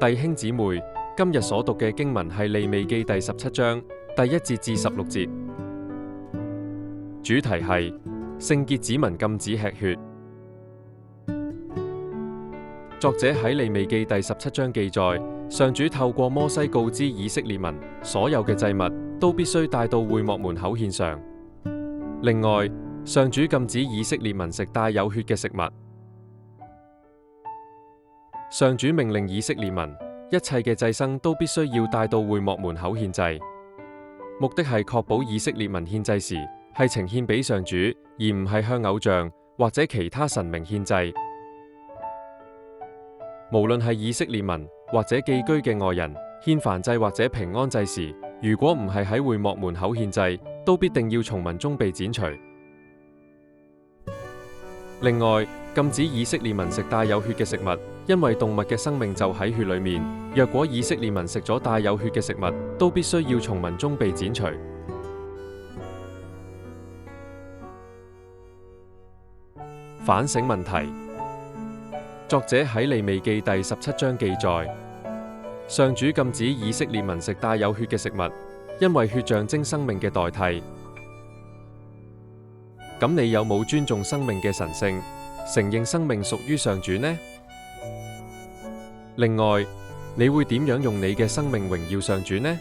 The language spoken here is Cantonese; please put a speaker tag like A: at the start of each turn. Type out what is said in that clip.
A: 弟兄姊妹，今日所讀嘅經文係利未記第17章第1節至16節，主題係聖潔子民禁止吃血。作者喺利未記第17章記載，上主透過摩西告知以色列民，所有嘅祭物都必須帶到會幕門口獻上。另外，上主禁止以色列民食帶有血嘅食物。上主命令以色列民，一切嘅祭牲都必須要帶到會幕門口獻祭，目的係確保以色列民獻祭時係呈獻俾上主，而唔係向偶像或者其他神明獻祭。無論係以色列民或者寄居嘅外人獻燔祭或者平安祭時，如果唔係喺會幕門口獻祭，都必定要從民中被剪除。另外，禁止以色列民食帶有血嘅食物，因為動物嘅生命就喺血裏面。若果以色列民食咗帶有血嘅食物，都必須要從民中被剪除。反省問題。作者喺利未記第17章記載，上主禁止以色列民食帶有血嘅食物，因為血象徵生命嘅代替。咁你有冇尊重生命嘅神聖，承認生命屬於上主呢？另外，你會點樣用你嘅生命榮耀上主呢？